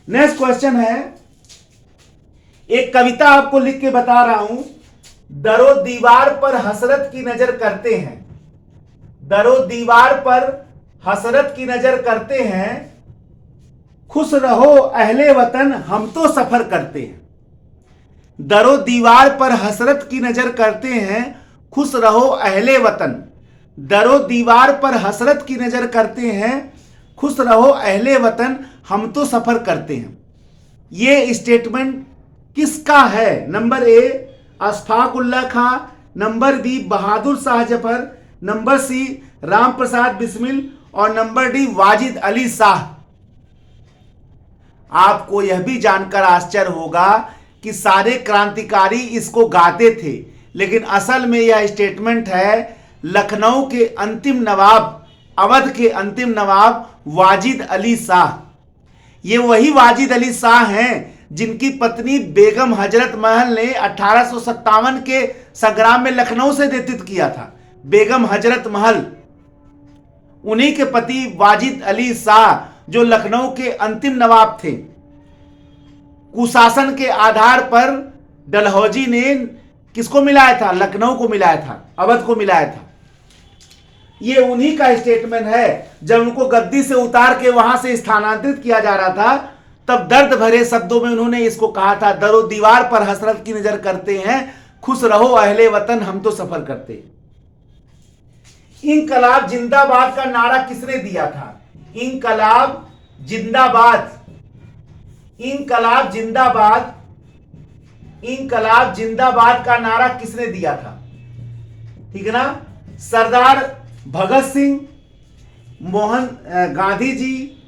नेक्स्ट क्वेश्चन है, एक कविता आपको लिख के बता रहा हूं। दरो दीवार पर हसरत की नजर करते हैं, दरो दीवार पर हसरत की नजर करते हैं, खुश रहो अहले वतन हम तो सफर करते हैं। दरो दीवार पर हसरत की नजर करते हैं, खुश रहो अहले वतन। दरो दीवार पर हसरत की नजर करते हैं, खुश रहो अहले वतन हम तो सफर करते हैं। ये स्टेटमेंट किसका है? Number A Ashfaq Ulla Khan, number B Bahadur Shah Zafar, number C Ram Prasad Bismil और नंबर डी वाजिद अली शाह। आपको यह भी जानकर आश्चर्य होगा कि सारे क्रांतिकारी इसको गाते थे, लेकिन असल में यह स्टेटमेंट है लखनऊ के अंतिम नवाब, अवध के अंतिम नवाब वाजिद अली शाह। ये वही वाजिद अली शाह हैं जिनकी पत्नी बेगम हजरत महल ने 1857 के संग्राम में लखनऊ से नेतृत्व किया था। बेगम हजरत महल, उन्हीं के पति वाजिद अली शाह जो लखनऊ के अंतिम नवाब थे। कुशासन के आधार पर डलहौजी ने किसको मिलाया था? लखनऊ को मिलाया था, अवध को मिलाया था। ये उन्हीं का स्टेटमेंट है। जब उनको गद्दी से उतार के वहां से स्थानांतरित किया जा रहा था, तब दर्द भरे शब्दों में उन्होंने इसको कहा था, दरो दीवार पर हसरत की नजर करते हैं, खुश रहो अहले वतन, हम तो सफर करते हैं। इंकलाब जिंदाबाद का नारा किसने दिया था? इंकलाब जिंदाबाद, इंकलाब जिंदाबाद, इंकलाब जिंदाबाद का नारा किसने दिया था? ठीक है ना? सरदार भगत सिंह, मोहन गांधी जी,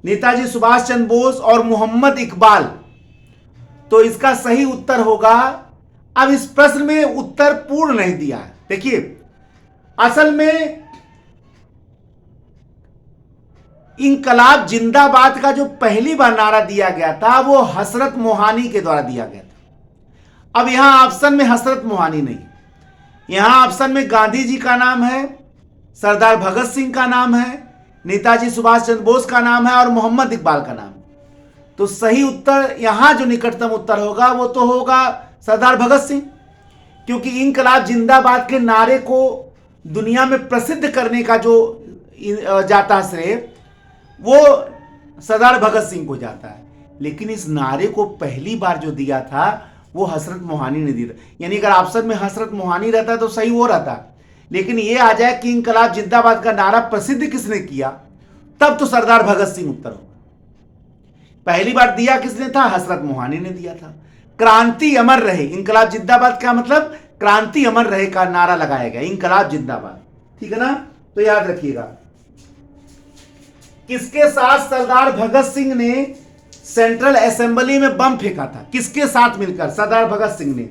नेताजी सुभाष चंद्र बोस और मोहम्मद इकबाल। तो इसका सही उत्तर होगा, अब इस प्रश्न में उत्तर पूर्ण नहीं दिया है। देखिए, असल में इंकलाब जिंदाबाद का जो पहली बार नारा दिया गया था वो हसरत मोहानी के द्वारा दिया गया था। अब यहां ऑप्शन में हसरत मोहानी नहीं, यहां ऑप्शन में गांधी जी का नाम है, सरदार भगत सिंह का नाम है, नेताजी सुभाष चंद्र बोस का नाम है और मोहम्मद इकबाल का नाम। तो सही उत्तर यहां जो निकटतम उत्तर होगा वो तो होगा सरदार भगत सिंह, क्योंकि इंकलाब जिंदाबाद के नारे को दुनिया में प्रसिद्ध करने का जो जाता श्रेय वो सरदार भगत सिंह को जाता है। लेकिन इस नारे को पहली बार जो दिया था वो हसरत मोहानी ने दिया। यानी अगर ऑप्शन में हसरत मोहानी रहता तो सही वो रहता, लेकिन ये आ जाए कि इंकलाब जिंदाबाद का नारा प्रसिद्ध किसने किया, तब तो सरदार भगत सिंह उत्तर होगा। पहली बार दिया किसने था? हसरत मोहानी ने दिया था। क्रांति अमर रहे, इंकलाब जिंदाबाद का मतलब क्रांति अमर रहे का नारा लगाया गया, इंकलाब जिंदाबाद। ठीक है ना? तो याद रखिएगा। किसके साथ सरदार भगत सिंह ने सेंट्रल असेंबली में बम फेंका था? किसके साथ मिलकर सरदार भगत सिंह ने?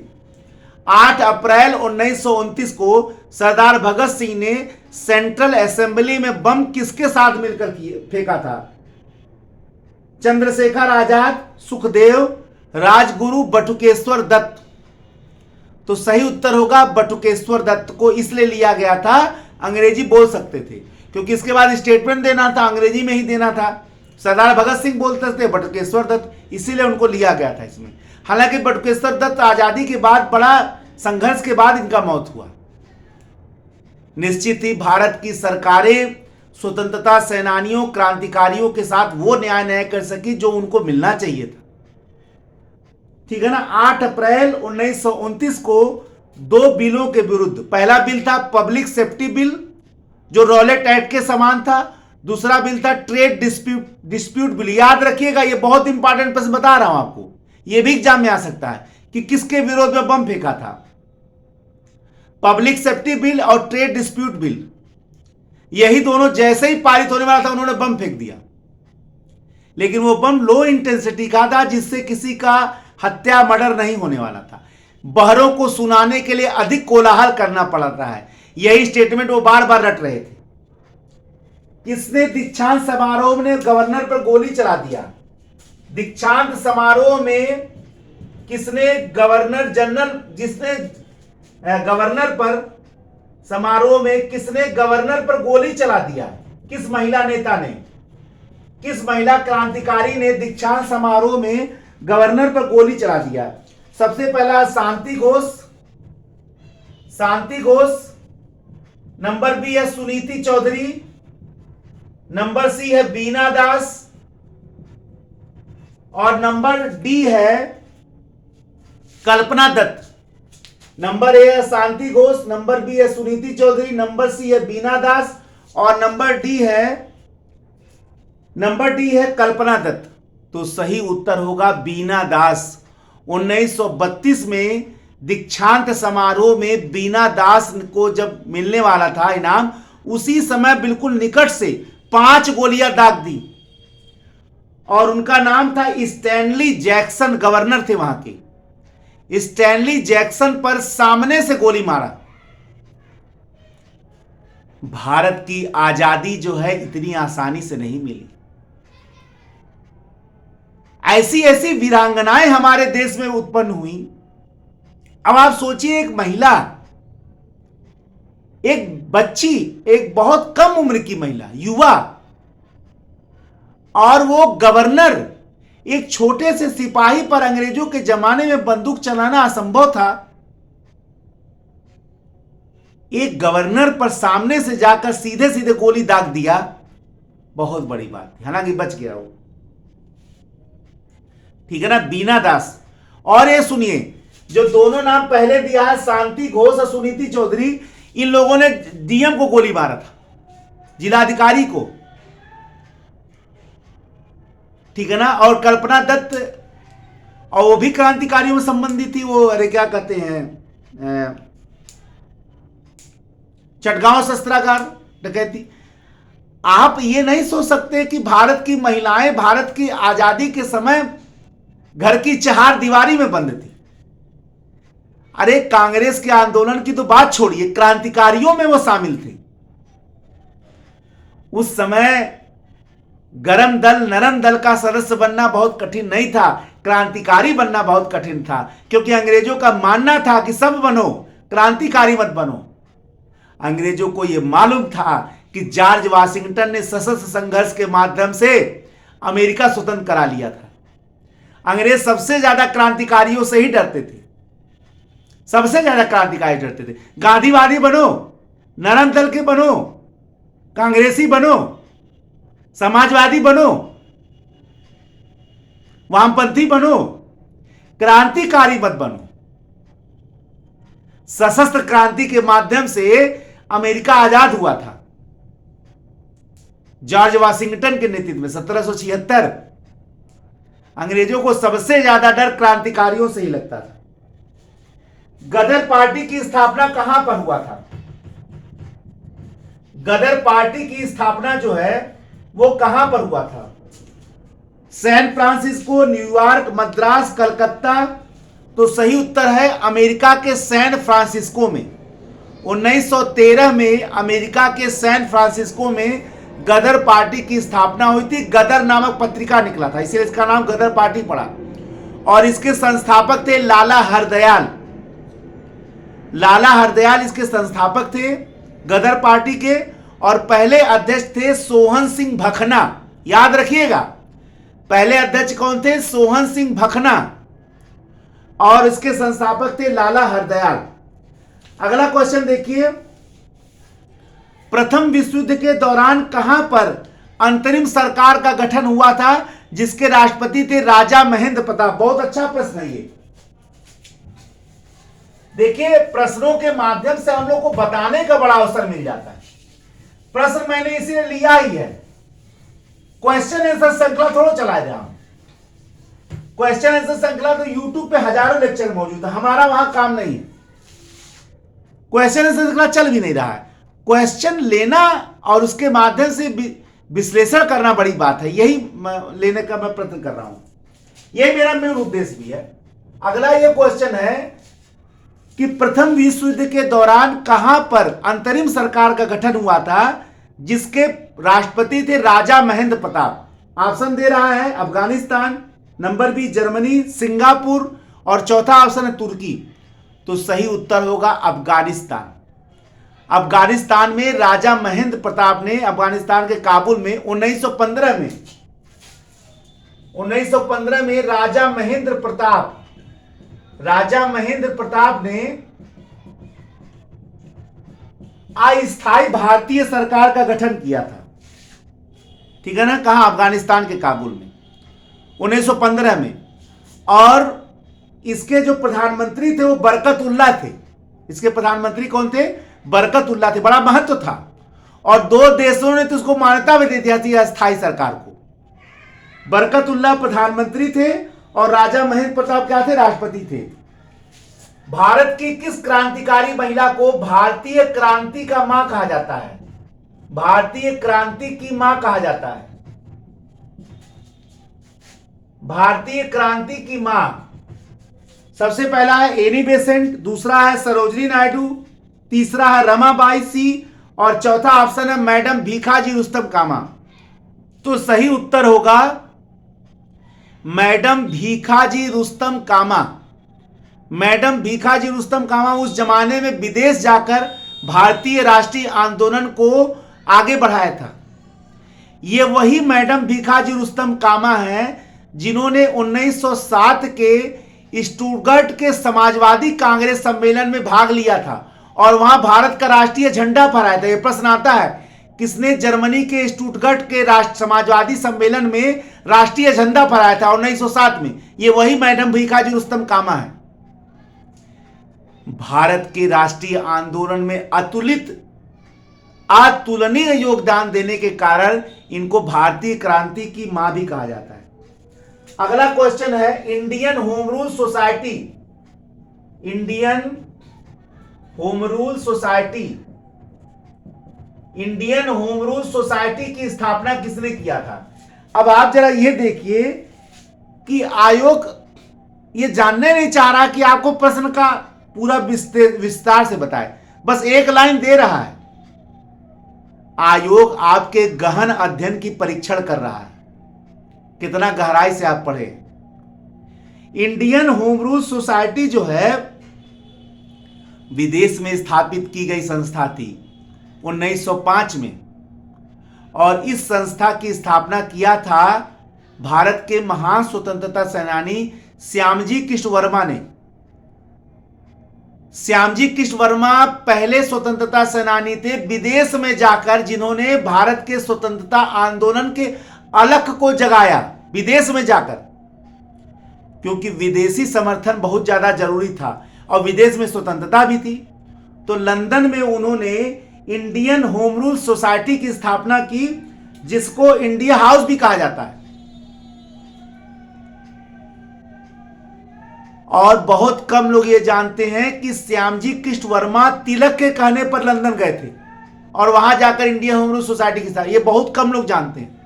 8 अप्रैल 1929 को सरदार भगत सिंह ने सेंट्रल असेंबली में बम किसके साथ मिलकर फेंका था? चंद्रशेखर आजाद, सुखदेव, राजगुरु, बटुकेश्वर दत्त। तो सही उत्तर होगा बटुकेश्वर दत्त को इसलिए लिया गया था, अंग्रेजी बोल सकते थे, क्योंकि इसके बाद स्टेटमेंट देना था, अंग्रेजी में ही देना था। सरदार भगत सिंह बोलते थे, बटुकेश्वर दत्त, इसीलिए उनको लिया गया था इसमें। हालांकि बटुकेश्वर दत्त आजादी के बाद बड़ा संघर्ष के बाद इनका मौत हुआ। निश्चित ही भारत की सरकारें स्वतंत्रता सेनानियों, क्रांतिकारियों के साथ वो न्याय नहीं कर सकी जो उनको मिलना चाहिए था। ठीक है ना? 8 अप्रैल 1929 को 2 बिलों के विरुद्ध, पहला बिल था पब्लिक सेफ्टी बिल जो रॉलेट एक्ट के समान था, दूसरा बिल था ट्रेड डिस्प्यूट बिल। याद रखिएगा, ये बहुत इंपॉर्टेंट प्रश्न बता रहा हूं आपको, ये भी एग्जाम में आ सकता है कि किसके विरोध में बम फेंका था। पब्लिक सेफ्टी बिल और ट्रेड डिस्प्यूट बिल, यही दोनों जैसे ही पारित होने वाला था उन्होंने बम फेंक दिया। लेकिन वो बम लो इंटेंसिटी का था, जिससे किसी का हत्या मर्डर नहीं होने वाला था। बहरों को सुनाने के लिए अधिक कोलाहल करना पड़ता है, यही स्टेटमेंट वो बार बार रट रहे थे। किसने दीक्षांत समारोह में गवर्नर पर गोली चला दिया? दीक्षांत समारोह में किसने गवर्नर जनरल, जिसने गवर्नर पर समारोह में किसने गवर्नर पर गोली चला दिया? किस महिला नेता ने, किस महिला क्रांतिकारी ने दीक्षांत समारोह में गवर्नर पर गोली चला दिया? सबसे पहला शांति घोष, शांति घोष। नंबर बी है सुनीति चौधरी, नंबर सी है बीना दास और नंबर डी है कल्पना दत्त। नंबर ए है शांति घोष, नंबर बी है सुनीति चौधरी, नंबर सी है बीना दास और नंबर डी है कल्पना दत्त। तो सही उत्तर होगा बीना दास। 1932 में दीक्षांत समारोह में बीना दास को जब मिलने वाला था इनाम, उसी समय बिल्कुल निकट से 5 गोलियां दाग दी और उनका नाम था स्टैनली जैक्सन, गवर्नर थे वहां के। स्टैनली जैक्सन पर सामने से गोली मारा। भारत की आजादी जो है इतनी आसानी से नहीं मिली। ऐसी ऐसी वीरांगनाएं हमारे देश में उत्पन्न हुई। अब आप सोचिए, एक महिला, एक बच्ची, एक बहुत कम उम्र की महिला, युवा, और वो गवर्नर, एक छोटे से सिपाही पर अंग्रेजों के जमाने में बंदूक चलाना असंभव था। एक गवर्नर पर सामने से जाकर सीधे सीधे गोली दाग दिया, बहुत बड़ी बात है। हालांकि बच गया वो, ठीक है ना, बीना दास। और ये सुनिए, जो दोनों नाम पहले दिया है, शांति घोष और सुनीति चौधरी, इन लोगों ने डीएम को गोली मारा था, जिलाधिकारी को, ठीक है ना। और कल्पना दत्त, और वो भी क्रांतिकारियों में संबंधित थी, वो अरे क्या कहते हैं, चटगांव शस्त्रागार डकैती। आप ये नहीं सोच सकते कि भारत की महिलाएं भारत की आजादी के समय घर की चार दीवारी में बंद थी। अरे कांग्रेस के आंदोलन की तो बात छोड़िए, क्रांतिकारियों में वो शामिल थे। उस समय गरम दल नरम दल का सदस्य बनना बहुत कठिन नहीं था, क्रांतिकारी बनना बहुत कठिन था, क्योंकि अंग्रेजों का मानना था कि सब बनो, क्रांतिकारी मत बनो। अंग्रेजों को यह मालूम था कि जॉर्ज वाशिंगटन ने सशस्त्र संघर्ष के माध्यम से अमेरिका स्वतंत्र करा लिया था। अंग्रेज सबसे ज्यादा क्रांतिकारियों से ही डरते थे, सबसे ज्यादा क्रांतिकारी डरते थे। गांधीवादी बनो, नरम दल के बनो, कांग्रेसी बनो, समाजवादी बनो, वामपंथी बनो, क्रांतिकारी मत बनो। सशस्त्र क्रांति के माध्यम से अमेरिका आजाद हुआ था, जॉर्ज वाशिंगटन के नेतृत्व में 1776। अंग्रेजों को सबसे ज्यादा डर क्रांतिकारियों से ही लगता था। गदर पार्टी की स्थापना कहां पर हुआ था? गदर पार्टी की स्थापना जो है वो कहां पर हुआ था? San Francisco, New York, Madras, Calcutta. तो सही उत्तर है अमेरिका के सैन फ्रांसिस्को में। 1913 में अमेरिका के सैन फ्रांसिस्को में गदर पार्टी की स्थापना हुई थी। गदर नामक पत्रिका निकला था, इसलिए इसका नाम गदर पार्टी पड़ा। और इसके संस्थापक थे लाला हरदयाल। लाला हरदयाल इसके संस्थापक थे गदर पार्टी के। और पहले अध्यक्ष थे सोहन सिंह भखना, याद रखिएगा, पहले अध्यक्ष कौन थे? सोहन सिंह भखना। और इसके संस्थापक थे लाला हरदयाल। अगला क्वेश्चन देखिए, प्रथम विश्व युद्ध के दौरान कहां पर अंतरिम सरकार का गठन हुआ था जिसके राष्ट्रपति थे राजा महेंद्र प्रताप? बहुत अच्छा प्रश्न है ये। देखिए, प्रश्नों के माध्यम से हम लोग को बताने का बड़ा अवसर मिल जाता है। प्रश्न मैंने इसीलिए लिया ही है, क्वेश्चन आंसर श्रृंखला थोड़ा चलाए जा। क्वेश्चन आंसर श्रृंखला तो यूट्यूब पे हजारों लेक्चर मौजूद है, हमारा वहां काम नहीं है। क्वेश्चन आंसर श्रृंखला चल भी नहीं रहा है। क्वेश्चन लेना और उसके माध्यम से विश्लेषण करना बड़ी बात है, यही लेने का मैं प्रयत्न कर रहा हूं, यही मेरा मेन उद्देश्य भी है। अगला ये क्वेश्चन है कि प्रथम विश्व युद्ध के दौरान कहां पर अंतरिम सरकार का गठन हुआ था जिसके राष्ट्रपति थे राजा महेंद्र प्रताप? ऑप्शन दे रहा है Afghanistan, number B Germany, Singapore, और चौथा ऑप्शन है तुर्की। तो सही उत्तर होगा अफगानिस्तान। अफगानिस्तान में राजा महेंद्र प्रताप ने अफगानिस्तान के काबुल में 1915 में राजा महेंद्र प्रताप ने अस्थायी भारतीय सरकार का गठन किया था, ठीक है ना। कहां? अफगानिस्तान के काबुल में 1915 में। और इसके जो प्रधानमंत्री थे वो बरकतुल्ला थे। इसके प्रधानमंत्री कौन थे? बरकतुल्ला थे। बड़ा महत्व था। और दो देशों ने तो उसको मान्यता भी दे दिया थी अस्थायी सरकार को। बरकतुल्ला प्रधानमंत्री थे और राजा महेंद्र प्रताप क्या थे? राष्ट्रपति थे। भारत की किस क्रांतिकारी महिला को भारतीय क्रांति का मां कहा जाता है? भारतीय क्रांति की मां कहा जाता है। भारतीय क्रांति की मां सबसे पहला है एनी बेसेंट, दूसरा है सरोजनी नायडू, तीसरा है रमाबाई सी, और चौथा ऑप्शन है मैडम भीखाजी रुस्तम कामा। तो सही उत्तर होगा मैडम भीखाजी रुस्तम कामा। मैडम भीखाजी रुस्तम कामा उस जमाने में विदेश जाकर भारतीय राष्ट्रीय आंदोलन को आगे बढ़ाया था। ये वही मैडम भीखाजी रुस्तम कामा है जिन्होंने 1907 के स्टुटगर्ट के समाजवादी कांग्रेस सम्मेलन में भाग लिया था और वहां भारत का राष्ट्रीय झंडा फहराया था। यह प्रश्न आता है, किसने जर्मनी के स्टुटगर्ट के राष्ट्र समाजवादी सम्मेलन में राष्ट्रीय झंडा फहराया था 1907 में? ये वही मैडम भीखाजी रुस्तम कामा है। भारत के राष्ट्रीय आंदोलन में अतुलनीय योगदान देने के कारण इनको भारतीय क्रांति की मां भी कहा जाता है। अगला क्वेश्चन है, Indian home rule society, Indian home rule society की स्थापना किसने किया था? अब आप जरा ये देखिए कि आयोग ये जानने नहीं चाह रहा कि आपको प्रश्न का पूरा विस्तार से बताए, बस एक लाइन दे रहा है। आयोग आपके गहन अध्ययन की परीक्षण कर रहा है, कितना गहराई से आप पढ़े। इंडियन होम रूल सोसाइटी जो है विदेश में स्थापित की गई संस्था थी 1905 में, और इस संस्था की स्थापना किया था भारत के महान स्वतंत्रता सेनानी श्यामजी कृष्ण वर्मा ने। श्यामजी कृष्ण वर्मा पहले स्वतंत्रता सेनानी थे विदेश में जाकर, जिन्होंने भारत के स्वतंत्रता आंदोलन के अलख को जगाया विदेश में जाकर, क्योंकि विदेशी समर्थन बहुत ज्यादा जरूरी था और विदेश में स्वतंत्रता भी थी। तो लंदन में उन्होंने इंडियन होम रूल सोसाइटी की स्थापना की, जिसको इंडिया हाउस भी कहा जाता है। और बहुत कम लोग ये जानते हैं कि श्यामजी कृष्ण वर्मा तिलक के कहने पर लंदन गए थे और वहां जाकर इंडियन होम रूल सोसाइटी की स्थापना, ये बहुत कम लोग जानते हैं।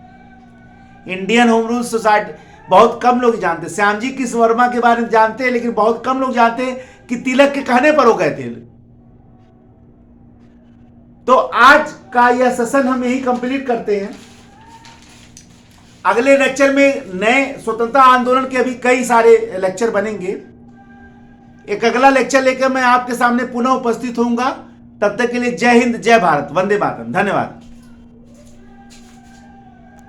इंडियन होम रूल सोसाइटी बहुत कम लोग जानते हैं। श्यामजी कृष्ण वर्मा के बारे में जानते हैं, लेकिन बहुत कम लोग जानते हैं कि तिलक के कहने पर वो गए थे। तो आज का यह सेशन हम यही कंप्लीट करते हैं। अगले लेक्चर में नए स्वतंत्रता आंदोलन के अभी कई सारे लेक्चर बनेंगे। एक अगला लेक्चर लेकर मैं आपके सामने पुनः उपस्थित होऊंगा। तब तक के लिए जय हिंद, जय भारत, वंदे मातरम। धन्यवाद।